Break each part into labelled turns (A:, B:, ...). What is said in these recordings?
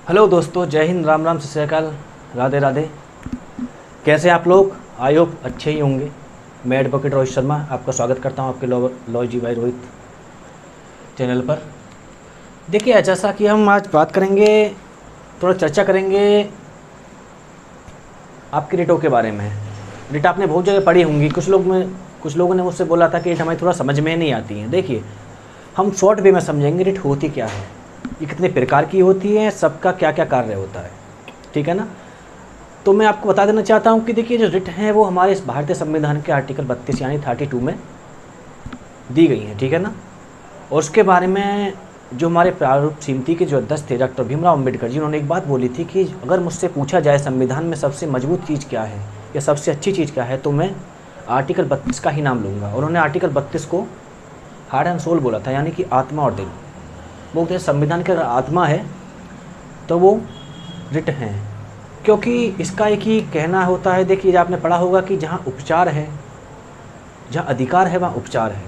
A: Hello दोस्तों, जय हिंद, राम राम, सत श्री अकाल, राधे राधे। कैसे आप लोग? आई होप अच्छे ही होंगे। मैं एडवोकेट रोहित शर्मा आपका स्वागत करता हूं आपके law G by Rohit channel पर। देखिए, जैसा कि हम आज बात करेंगे, थोड़ा चर्चा करेंगे आपकी रिटों के बारे में। रिट आपने बहुत जगह पढ़ी होंगी। कुछ लोगों ने मुझसे बोला था कि रिट हमें थोड़ा समझ में नहीं आती हैं। देखिए, हम शॉर्ट वे में समझेंगे रिट होती क्या है, ये कितने प्रकार की होती है, सबका क्या क्या कार्य होता है, ठीक है ना। तो मैं आपको बता देना चाहता हूँ कि देखिए, जो रिट हैं वो हमारे इस भारतीय संविधान के आर्टिकल 32 यानी 32 में दी गई हैं, ठीक है ना। और उसके बारे में जो हमारे प्रारूप समिति के जो अध्यक्ष थे डॉक्टर भीमराव अम्बेडकर जी, उन्होंने एक बात बोली थी कि अगर मुझसे पूछा जाए संविधान में सबसे मजबूत चीज़ क्या है या सबसे अच्छी चीज़ क्या है, तो मैं आर्टिकल 32 का ही नाम लूँगा। और उन्होंने आर्टिकल 32 को हार्ट एंड सोल बोला था, यानी कि आत्मा और दिल। बोलते हैं संविधान की अगर आत्मा है तो वो रिट हैं, क्योंकि इसका एक ही कहना होता है। देखिए, आपने पढ़ा होगा कि जहाँ उपचार है, जहाँ अधिकार है वहाँ उपचार है।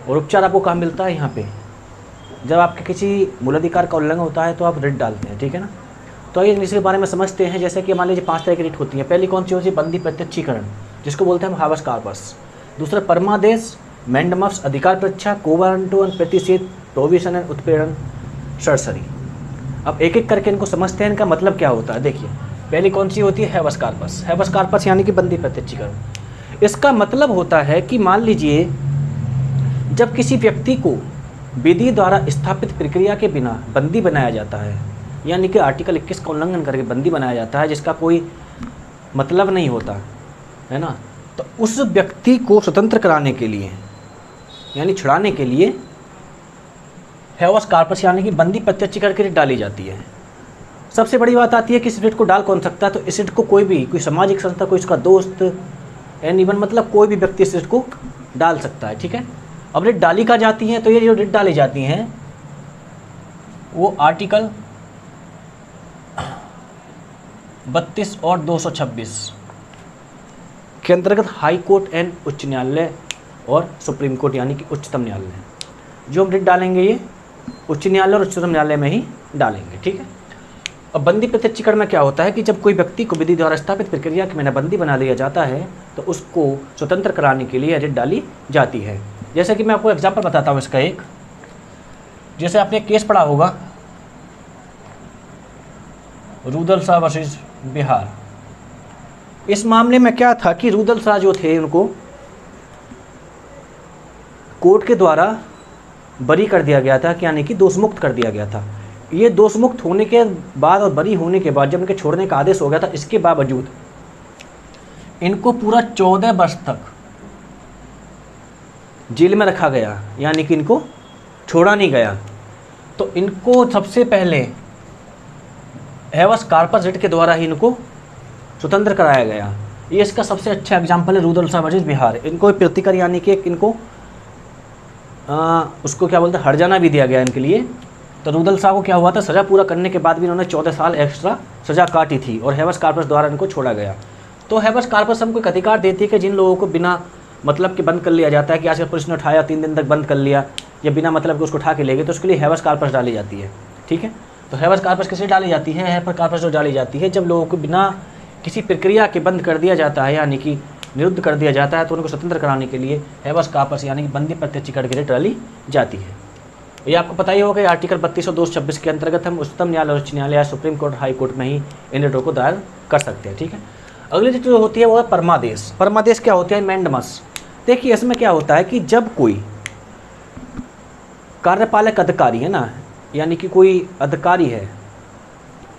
A: और उपचार आपको कहाँ मिलता है? यहाँ पे। जब आपके किसी मूलाधिकार का उल्लंघन होता है तो आप रिट डालते हैं, ठीक है ना। तो आइए इसके बारे में समझते हैं। जैसे कि मान लीजिए 5 तरह की रिट होती हैं। पहली कौन सी होती है? बंदी प्रत्यक्षीकरण, जिसको बोलते हैं हम हावस कार्पस। दूसरा परमादेश, मैंडमस, अधिकार परीक्षा, कोवारंटो एंड प्रतिषेध, प्रोविजन एंड उत्पीड़न, सरसरी। अब एक एक करके इनको समझते हैं, इनका मतलब क्या होता है। देखिए, पहली कौन सी होती है? हैवस कार्पस। हैवस कार्पस यानी कि बंदी प्रत्यक्षीकरण। इसका मतलब होता है कि मान लीजिए जब किसी व्यक्ति को विधि द्वारा स्थापित प्रक्रिया के बिना बंदी बनाया जाता है, यानी कि आर्टिकल 21 का उल्लंघन करके बंदी बनाया जाता है, जिसका कोई मतलब नहीं होता है ना, तो उस व्यक्ति को स्वतंत्र कराने के लिए, यानी छुड़ाने के लिए हैवस कार्पस यानी कि बंदी प्रत्यक्षीकरण की रिट डाली जाती है। सबसे बड़ी बात आती है कि इस रिट को डाल कौन सकता है? तो इस रिट को कोई सामाजिक संस्था, कोई इसका दोस्त, एंड इवन मतलब कोई भी व्यक्ति इस रिट को डाल सकता है, ठीक है। अब रिट डाली कहाँ जाती हैं? तो ये जो रिट डाली जाती हैं वो आर्टिकल 32 और 226 के अंतर्गत हाई कोर्ट एंड उच्च न्यायालय और सुप्रीम कोर्ट यानी कि उच्चतम न्यायालय। जो हम रिट डालेंगे ये उच्च न्यायालय और उच्चतम न्यायालय में ही डालेंगे, ठीक है। अब बंदी प्रत्यक्षीकरण में क्या होता है कि जब कोई व्यक्ति को विधि द्वारा स्थापित प्रक्रिया के बिना बंदी बना दिया जाता है तो उसको स्वतंत्र कराने के लिए रिट डाली जाती है। जैसे कि मैं आपको एग्जाम्पल बताता हूँ इसका एक। जैसे आपने केस पढ़ा होगा रुदल शाह वर्सेस बिहार। इस मामले में क्या था कि रुदल शाह जो थे उनको कोर्ट के द्वारा बरी कर दिया गया था, यानी कि दोषमुक्त कर दिया गया था। ये दोषमुक्त होने के बाद और बरी होने के बाद जब इनके छोड़ने का आदेश हो गया था, इसके बावजूद इनको पूरा 14 वर्ष तक जेल में रखा गया, यानी कि इनको छोड़ा नहीं गया। तो इनको सबसे पहले हैवस कार्पस रिट के द्वारा ही इनको स्वतंत्र कराया गया। ये इसका सबसे अच्छा एग्जाम्पल है रुदल शाह वर्सेस बिहार। इनको प्रतिकर यानी कि इनको उसको क्या बोलते हैं, हर्जाना भी दिया गया इनके लिए। तो रुदल शाह को क्या हुआ था, सज़ा पूरा करने के बाद भी इन्होंने 14 साल एक्स्ट्रा सज़ा काटी थी और हैवस कार्पस द्वारा इनको छोड़ा गया। तो हैवस कार्पस हमको एक अधिकार देती है कि जिन लोगों को बिना मतलब के बंद कर लिया जाता है, कि आज पुलिस ने उठाया 3 दिन तक बंद कर लिया या बिना मतलब के उसको उठा के ले गए, तो उसके लिए हैवस कार्पस डाली जाती है, ठीक है। तो हैवस कार्पस किसे डाली जाती है? हैवस कार्पस जो डाली जाती है जब लोगों को बिना किसी प्रक्रिया के बंद कर दिया जाता है, यानी कि निरुद्ध कर दिया जाता है, तो उनको स्वतंत्र कराने के लिए हैवस कार्पस यानी कि बंदी प्रत्यक्षीकरण की रिट डाली जाती है। ये आपको पता ही होगा कि आर्टिकल 32 और 226 के अंतर्गत हम उच्चतम न्यायालय, उच्च न्यायालय, सुप्रीम कोर्ट, हाई कोर्ट में ही इन रिटों को दायर कर सकते हैं, ठीक है। अगली रिट जो होती है वो है परमादेश। परमादेश क्या होती है? मैंडमस। देखिए, इसमें क्या होता है कि जब कोई कार्यपालक अधिकारी है ना, यानी कि कोई अधिकारी है,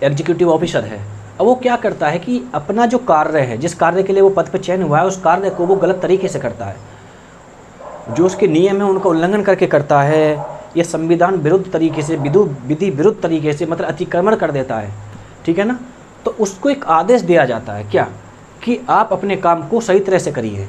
A: एग्जीक्यूटिव ऑफिसर है, अब वो क्या करता है कि अपना जो कार्य है, जिस कार्य के लिए वो पद पर चयन हुआ है, उस कार्य को वो गलत तरीके से करता है, जो उसके नियम है उनका उल्लंघन करके करता है, ये संविधान विरुद्ध तरीके से, विधि विरुद्ध तरीके से मतलब अतिक्रमण कर देता है, ठीक है ना। तो उसको एक आदेश दिया जाता है, क्या कि आप अपने काम को सही तरह से करिए,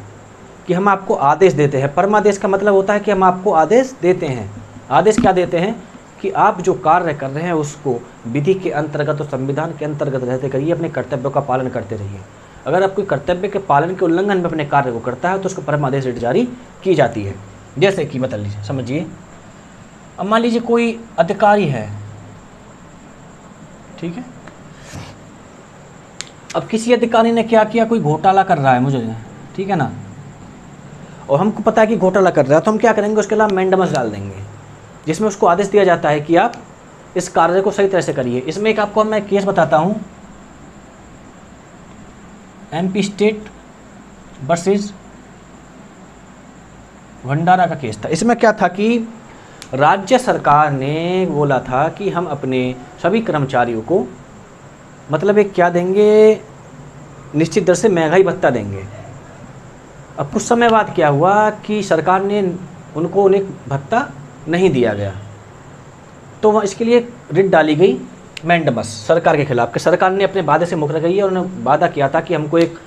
A: कि हम आपको आदेश देते हैं। परमादेश का मतलब होता है कि हम आपको आदेश देते हैं। आदेश क्या देते हैं? कि आप जो कार्य कर रहे हैं उसको विधि के अंतर्गत और संविधान के अंतर्गत रहते करिए, अपने कर्तव्यों का पालन करते रहिए। अगर आप कोई कर्तव्य के पालन के उल्लंघन में अपने कार्य को करता है तो उसको परमादेश रिट जारी की जाती है। जैसे कि बता लीजिए, समझिए, अब मान लीजिए कोई अधिकारी है, ठीक है। अब किसी अधिकारी ने क्या किया, कोई घोटाला कर रहा है मुझे, ठीक है ना, और हमको पता है कि घोटाला कर रहा है, तो हम क्या करेंगे, उसके खिलाफ मैंडेमस डाल देंगे, जिसमें उसको आदेश दिया जाता है कि आप इस कार्य को सही तरह से करिए। इसमें एक आपको मैं केस बताता हूँ, MP स्टेट वर्सेस भंडारा का केस था। इसमें क्या था कि राज्य सरकार ने बोला था कि हम अपने सभी कर्मचारियों को मतलब एक क्या देंगे, निश्चित दर से महंगाई भत्ता देंगे। अब कुछ समय बाद क्या हुआ कि सरकार ने उनको उन्हें भत्ता नहीं दिया गया, तो वह इसके लिए रिट डाली गई मैंडेमस सरकार के खिलाफ, कि सरकार ने अपने वादे से मुकर गई है और उन्होंने वादा किया था कि हमको एक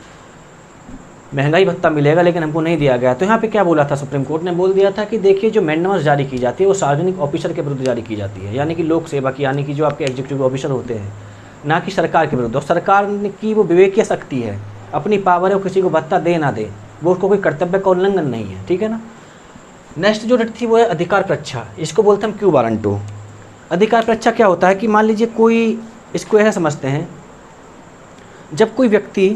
A: महंगाई भत्ता मिलेगा, लेकिन हमको नहीं दिया गया। तो यहाँ पे क्या बोला था, सुप्रीम कोर्ट ने बोल दिया था कि देखिए जो मैंडेमस जारी की जाती है वो सार्वजनिक ऑफिसर के विरुद्ध जारी की जाती है, यानी कि लोक सेवक, यानी कि जो आपके एग्जीक्यूटिव ऑफिसर होते हैं, ना कि सरकार के विरुद्ध। और सरकार की वो विवेकीय शक्ति है, अपनी पावर है, वो किसी को भत्ता दे ना दे, वो उसको कोई कर्तव्य का उल्लंघन नहीं है, ठीक है ना। नेक्स्ट जो रिट थी वो है अधिकार परीक्षा, इसको बोलते हैं क्यू वारंट टू। अधिकार परीक्षा क्या होता है कि मान लीजिए कोई, इसको ऐसा समझते हैं, जब कोई व्यक्ति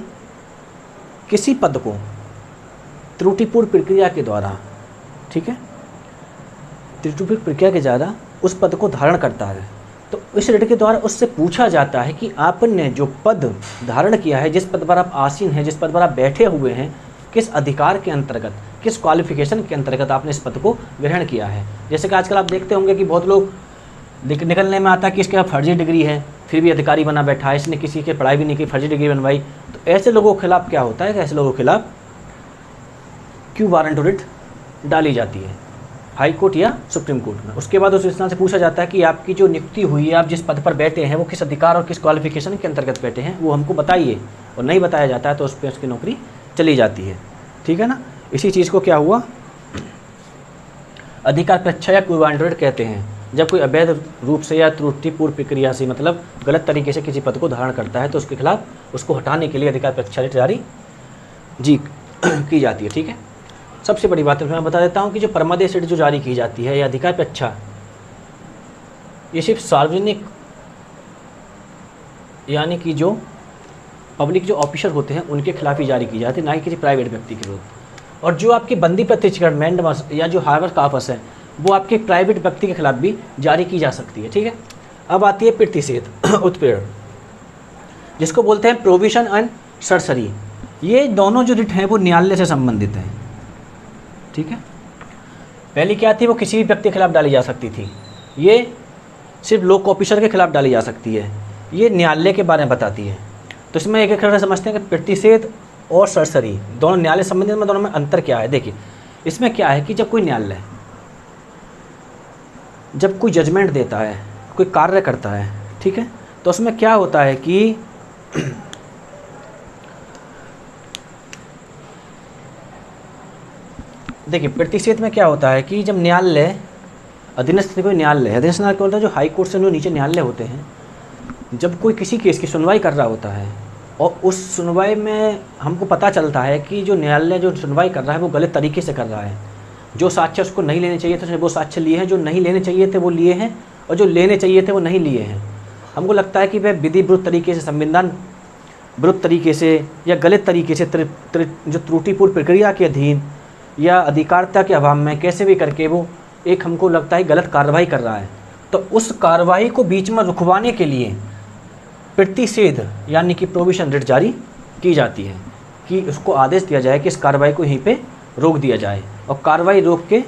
A: किसी पद को त्रुटिपूर्ण प्रक्रिया के द्वारा, ठीक है, त्रुटिपूर्ण प्रक्रिया के द्वारा उस पद को धारण करता है, तो इस रिट के द्वारा उससे पूछा जाता है कि आपने जो पद धारण किया है, जिस पद पर आप आसीन हैं, जिस पद पर आप बैठे हुए हैं, किस अधिकार के अंतर्गत, किस क्वालिफिकेशन के अंतर्गत आपने इस पद को ग्रहण किया है। जैसे कि आजकल आप देखते होंगे कि बहुत लोग निकलने में आता है कि इसके पास फर्जी डिग्री है, फिर भी अधिकारी बना बैठा है, इसने किसी की पढ़ाई भी नहीं की, फर्जी डिग्री बनवाई। तो ऐसे लोगों के खिलाफ क्या होता है कि ऐसे लोगों के खिलाफ क्यू वारंट रिट डाली जाती है हाई कोर्ट या सुप्रीम कोर्ट में। उसके बाद उस इंसान से पूछा जाता है कि आपकी जो नियुक्ति हुई है, आप जिस पद पर बैठे हैं, वो किस अधिकार और किस क्वालिफिकेशन के अंतर्गत बैठे हैं, वो हमको बताइए। और नहीं बताया जाता है तो उस पर उसकी नौकरी चली जाती है, ठीक है ना। इसी चीज़ को क्या हुआ, अधिकार परीक्षा या क्यू वारंट रिट कहते हैं, जब कोई अवैध रूप से या त्रुटिपूर्ण प्रक्रिया से, मतलब गलत तरीके से किसी पद को धारण करता है, तो उसके खिलाफ उसको हटाने के लिए अधिकार परीक्षा रिट जारी जी की जाती है, ठीक है। सबसे बड़ी बात है मैं बता देता हूँ कि जो परमादेश रिट जो जारी की जाती है या अधिकार परीक्षा, ये सिर्फ सार्वजनिक यानी कि जो पब्लिक जो ऑफिसर होते हैं उनके खिलाफ ही जारी की जाती है, ना कि किसी प्राइवेट व्यक्ति के विरुद्ध। और जो आपकी बंदी प्रतिष्ठित मैंडेमस या जो हावर काफस है, वो आपके प्राइवेट व्यक्ति के खिलाफ भी जारी की जा सकती है, ठीक है। अब आती है प्रतिषेध उत्पीड़न, जिसको बोलते हैं प्रोविशन एंड सरसरी। ये दोनों जो रिट हैं वो न्यायालय से संबंधित हैं, ठीक है। पहली क्या थी, वो किसी भी व्यक्ति के खिलाफ डाली जा सकती थी, ये सिर्फ लोक ऑफिसर के खिलाफ डाली जा सकती है, ये न्यायालय के बारे में बताती है। तो इसमें एक एक तरह से समझते हैं कि प्रतिषेध और सरसरी दोनों न्यायालय संबंधित में, दोनों में अंतर क्या है। देखिए इसमें क्या है कि जब कोई न्यायालय जब कोई जजमेंट देता है, कोई कार्य करता है, ठीक है, तो उसमें क्या होता है कि देखिए प्रतिषेध में क्या होता है कि जब न्यायालय अधीनस्थ कोई न्यायालय है, अधीनस्थ न्यायालय क्या होता है, जो हाई कोर्ट से जो नीचे न्यायालय होते हैं, जब कोई किसी केस की सुनवाई कर रहा होता है और उस सुनवाई में हमको पता चलता है कि जो न्यायालय जो सुनवाई कर रहा है वो गलत तरीके से कर रहा है, जो साक्ष्य उसको नहीं लेने चाहिए थे वो साक्ष्य लिए हैं, जो नहीं लेने चाहिए थे वो लिए हैं, और जो लेने चाहिए थे वो नहीं लिए हैं। हमको लगता है कि वह विधि विरुद्ध तरीके से, संविधान विरुद्ध तरीके से या गलत तरीके से जो त्रुटिपूर्ण प्रक्रिया के अधीन या अधिकारिता के अभाव में कैसे भी करके वो एक हमको लगता है गलत कार्रवाई कर रहा है, तो उस कार्रवाई को बीच में रुकवाने के लिए प्रतिषेध यानी कि प्रोविशन रिट जारी की जाती है कि उसको आदेश दिया जाए कि इस कार्रवाई को यहीं पे रोक दिया जाए, और कार्रवाई रोक के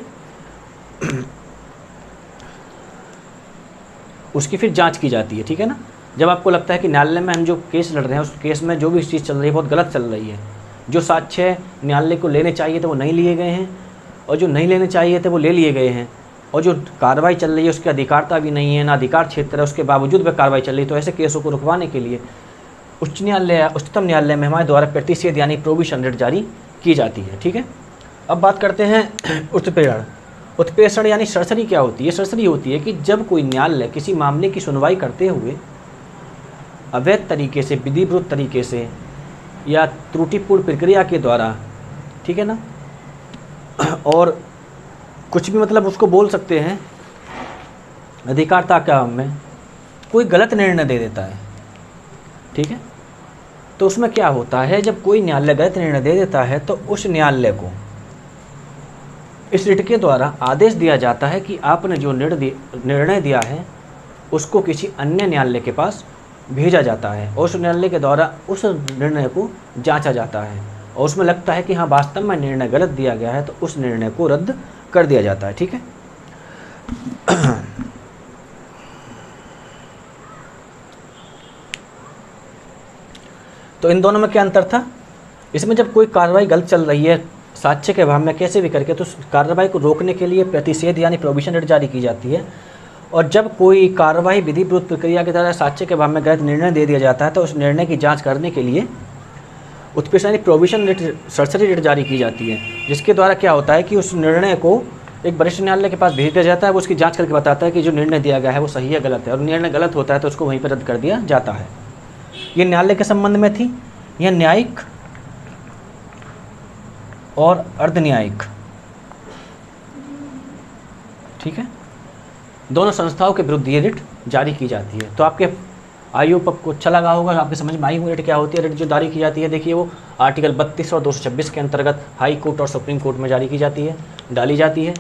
A: उसकी फिर जांच की जाती है, ठीक है ना। जब आपको लगता है कि न्यायालय में हम जो केस लड़ रहे हैं उस केस में जो भी चीज़ चल रही है बहुत गलत चल रही है, जो साक्ष्य न्यायालय को लेने चाहिए थे वो नहीं लिए गए हैं, और जो नहीं लेने चाहिए थे वो ले लिए गए हैं, और जो कार्रवाई चल रही है उसकी अधिकारता भी नहीं है, ना अधिकार क्षेत्र है, उसके बावजूद वह कार्रवाई चल रही है, तो ऐसे केसों को रुकवाने के लिए उच्च न्यायालय उच्चतम न्यायालय में हमारे द्वारा प्रतिषेध यानी प्रोविशन रिट जारी की जाती है, ठीक है। अब बात करते हैं उत्प्रेरण। उत्प्रेषण यानी सरसरी क्या होती है। सरसरी होती है कि जब कोई न्यायालय किसी मामले की सुनवाई करते हुए अवैध तरीके से, विधि विरुद्ध तरीके से या त्रुटिपूर्ण प्रक्रिया के द्वारा, ठीक है ना, और कुछ भी मतलब उसको बोल सकते हैं अधिकारता का में कोई गलत निर्णय दे देता है, ठीक है। तो उसमें क्या होता है, जब कोई न्यायालय गलत निर्णय दे देता है तो उस न्यायालय को इस रिट के द्वारा आदेश दिया जाता है कि आपने जो निर्णय दिया है उसको किसी अन्य न्यायालय के पास भेजा जाता है और उस न्यायालय के द्वारा उस निर्णय को जांचा जाता है और उसमें लगता है कि हाँ वास्तव में निर्णय गलत दिया गया है तो उस निर्णय को रद्द कर दिया जाता है। ठीक है। तो इन दोनों में क्या अंतर था, इसमें जब कोई कार्रवाई गलत चल रही है साक्ष्य के अभाव में कैसे भी करके, तो कार्रवाई को रोकने के लिए प्रतिषेध यानी प्रोविजन रिट जारी की जाती है। और जब कोई कार्रवाई विधि विरुद्ध प्रक्रिया के द्वारा साक्ष्य के अभाव में गलत निर्णय दे दिया जाता है तो उस निर्णय की जांच करने के लिए उत्कृष्ट यानी प्रोविजन रिट सरसरी रिट जारी की जाती है, जिसके द्वारा क्या होता है कि उस निर्णय को एक वरिष्ठ न्यायालय के पास भेज दिया जाता है, वो उसकी जांच करके बताता है कि जो निर्णय दिया गया है वो सही है गलत है, और निर्णय गलत होता है तो उसको वहीं पर रद्द कर दिया जाता है। ये न्यायालय के संबंध में थी। यह न्यायिक और अर्ध न्यायिक, ठीक है, दोनों संस्थाओं के विरुद्ध ये रिट जारी की जाती है। तो आपके आयु को अच्छा लगा होगा, आपके समझ में आई हुई रिट क्या होती है। रिट जो जारी की जाती है, देखिए वो आर्टिकल 32 और 226 के अंतर्गत हाई कोर्ट और सुप्रीम कोर्ट में जारी की जाती है, डाली जाती है।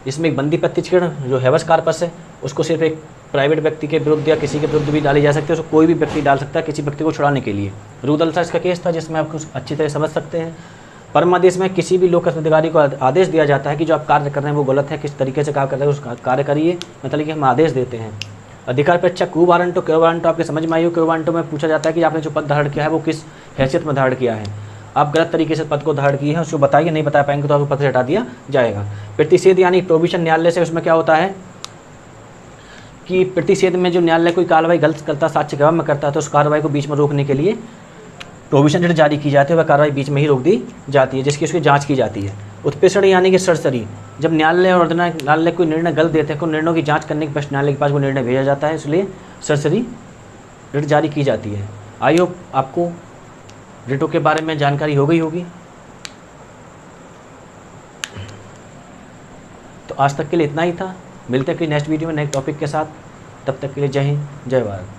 A: इसमें एक बंदी प्रतिचिरण जो हैवस कार्पस है उसको सिर्फ एक प्राइवेट व्यक्ति के विरुद्ध या किसी के विरुद्ध भी डाली जा सकती है, उसको कोई भी व्यक्ति डाल सकता है किसी व्यक्ति को छुड़ाने के लिए। रूदल सा इसका केस था जिसमें आप कुछ अच्छी तरह समझ सकते हैं। परमादेश में किसी भी लोक अधिकारी को आदेश दिया जाता है कि जो आप कार्य कर रहे हैं वो गलत है, किस तरीके से कार्य कर रहे हैं उस कार्य करिए, मतलब कि हम आदेश देते हैं। अधिकार परीक्षा क्यू वारंटो आपके समझ में आई हो। क्यू वारंटो में पूछा जाता है कि आपने जो पद धारण किया है वो किस हैसियत में धारण किया है, आप गलत तरीके से पद को धारण किए हैं उसको बताइए, नहीं बता पाएंगे तो आपको पद से हटा दिया जाएगा। प्रतिषेध यानी प्रोविजन न्यायालय से, उसमें क्या होता है कि प्रतिषेध में जो न्यायालय कोई कार्रवाई गलत करता है साक्ष्य के अभाव में करता है तो उस कार्रवाई को बीच में रोकने के लिए प्रोविजन रिट जारी की जाती है, वह कार्रवाई बीच में ही रोक दी जाती है जिसकी उसकी जांच की जाती है। उत्प्रेषण यानी कि सरसरी, जब न्यायालय और न्यायालय कोई निर्णय गलत देते हैं, कोई निर्णयों की जांच करने के पश्चात न्यायालय के पास वो निर्णय भेजा जाता है, इसलिए सरसरी रिट जारी की जाती है। आई होप आपको रिटों के बारे में जानकारी हो गई होगी। तो आज तक के लिए इतना ही था, मिलते हैं कि नेक्स्ट वीडियो में नए टॉपिक के साथ। तब तक के लिए जय हिंद, जय भारत।